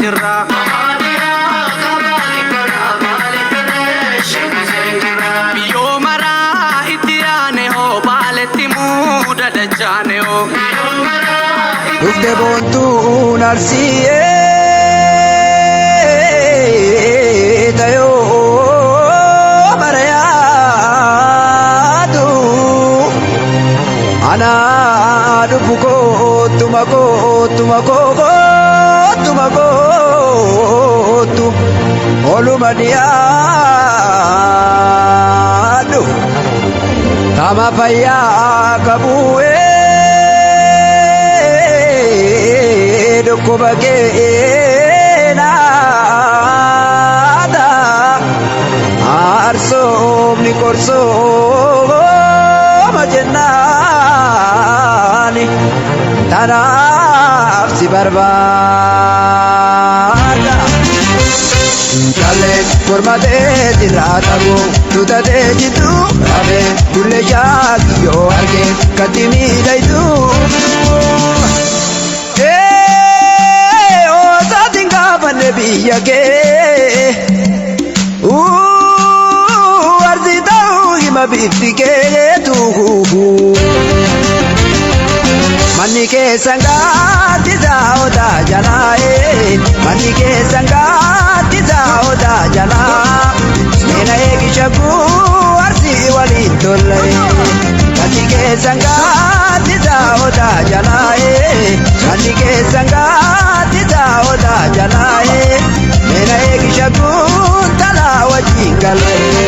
jirra. Yoo maraa itti yaane hoo baaletti muuda dachaane hoo. Dugde boontuun arsiyee tayoo marayaatu anaa dhufu kootuma kootuma kootuma kootu oluma dhiyaadhu kama fayyaa qabu'ee. Dhukkuba keenaadha aarsoomni qorsooma jennaani tanaaf si barbaada. Jalleen mormatee jirraa dhaboo tutatee jitu dhabee kullee shaakiyyoo argee katti miidhaytu. Biyya kee arsi ta'uu hima bifti keetu manni keessan gaaddisaa odaa jalaa manni keessan gaaddisaa odaa jalaa meena eegisha arsi waliin tolle manni keessan gaaddisaa odaa jalaa manni keessan gaaddisaa odaa jalaa meena eegisha talaa wajjin galee.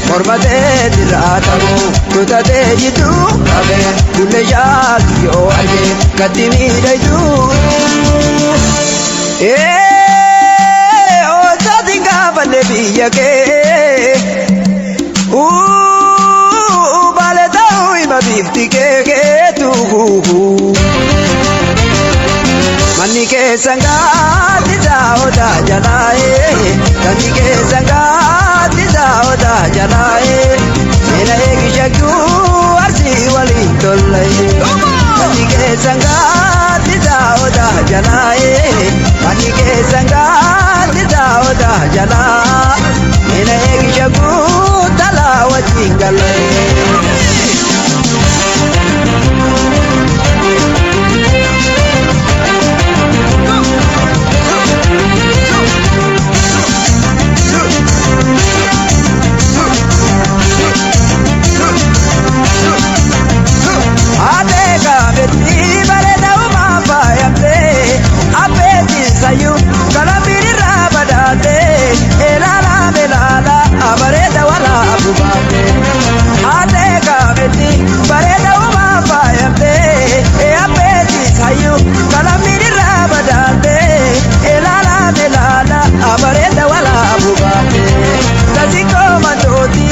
Mormatee jirraa dhaboo tutatee jitu dhabee kullee shaakiyyoo argee katti miidhaytu. Oosaatiin gaafanne biyya kee baale ta'uu hima bifti keetu manni keessan gaaddisaa odaa jalaa manni keessan gaaddisaa odaa jalaa meena eegisha arsi waliin tolle manni keessan gaaddisaa odaa jalaa manni keessan gaaddisaa odaa jalaa meena eegisha talaa wajjin galee. Bareeda walaa bubaate, tasikoo mandooti,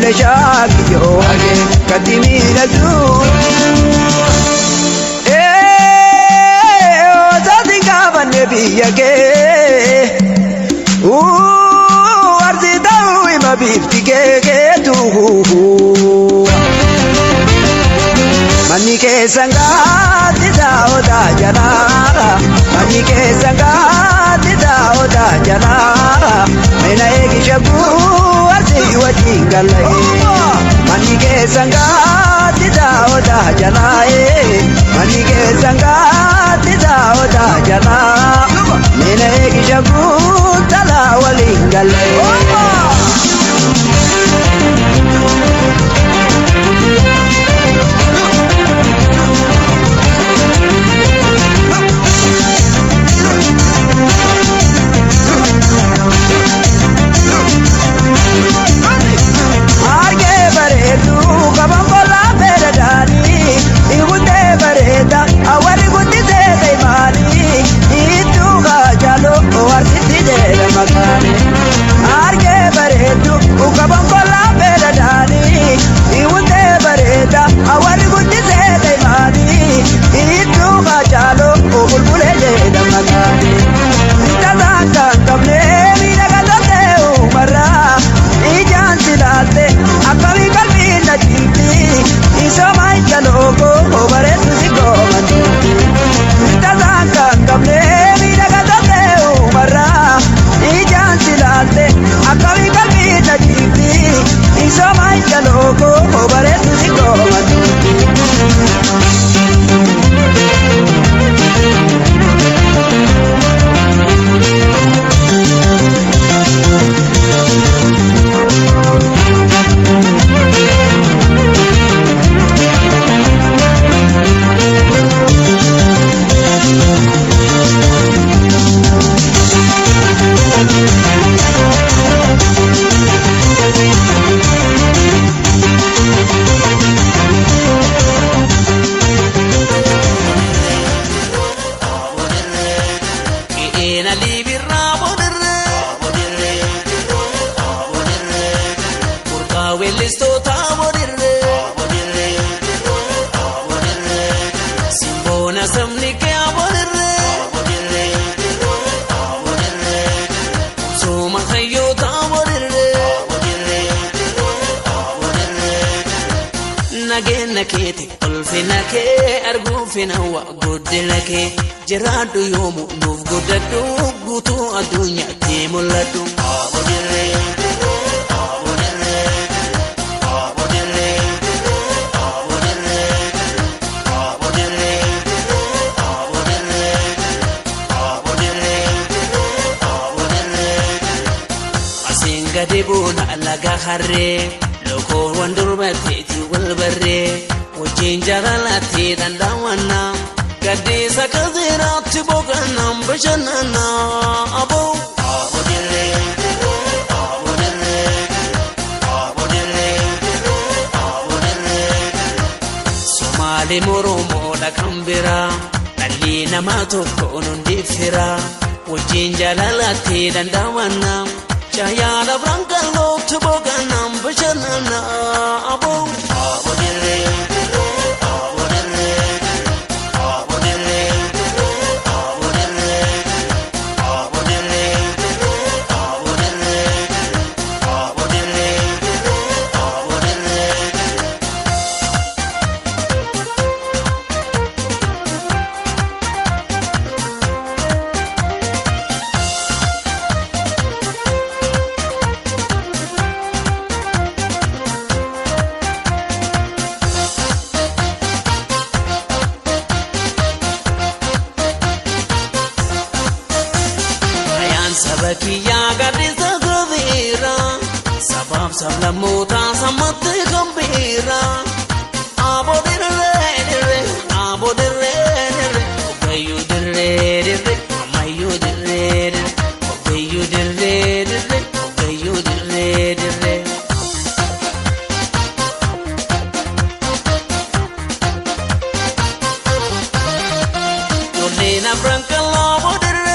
bulle shaakiyoo argee katti miidhagdu. Osaati gaafanne biyya kee arsi ta'uu hima bifti keekeetu. Manni keessan gaatti daawwataa jalaa manni keessan gaatti daawwataa jalaa meena eegisha guu arsi wajjin gallee. Manni keessan gaatti daawwataa jalaa manni keessan gaatti daawwataa jalaa meena eegisha guu talaa waliin gallee. Jiraadhu yoomu nuuf guddadhu guutuu addunyaatti mul'adhu. Asiin gadi buuna laga harree lokoowwan durbateeti wal barree wajjin jaalalaatti danda'amannaa. Gadisa kaziraatti boqonnaan bashannana aboo. Somaalee Oromoodha kan biraa dhalli namaa tokko hundi fira wajjin jaalalaatti danda'amannaa caayaa biraan qal'ootti boqonnaan bashannana aboo. Sabakiyyaa gadisa gobeera sabaaf sablammoota sammatti kan beera aboo dirree dirree aboo dirree dirree ogeeyyuu dirree dirree ammayyuu dirree dirree ogeeyyuu dirree dirree ogeeyyuu dirree dirree. Ijoolleen afran qal'oo aboo dirree.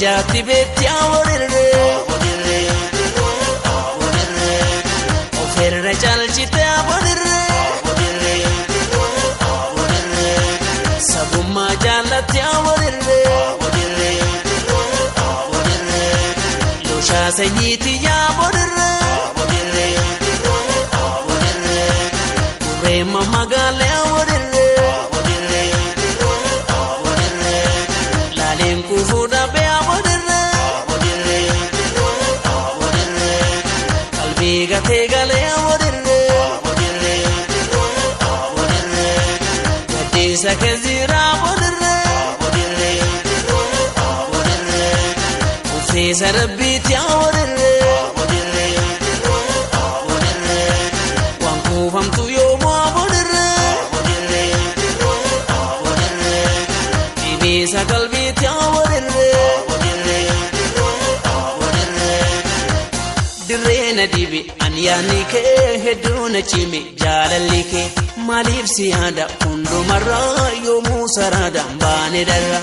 Jati beti amorirre Osha sayiti ya bodirre Rema magale bodirre Lalen kufuda be bodirre Kalbi gate gale bodirre Gadisa kezira bodirre Ufisa rabbit ya bodirre Wanku famtu yomo bodirre Ibisa kalbit ya bodirre Dirrena dibi anyani ke heduna chimi jalalli ke malif siyada kundu marra yomu sarada bane darra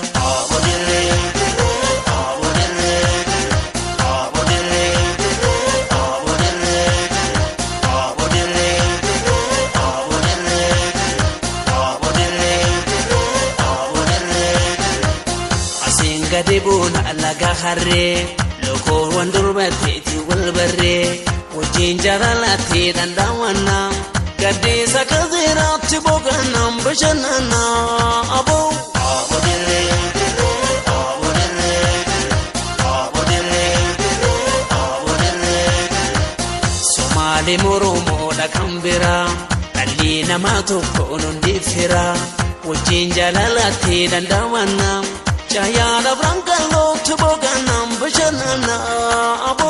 Asinga debuna alaga harre loko wandurbati walbarre wajin jaralati dandawana gadisa kazira tiboganam bashanana abo Somali moromo da kambira alina matoko nondifira wajin jaralati dandawana Chaya da brankalo tiboganam bashanana abo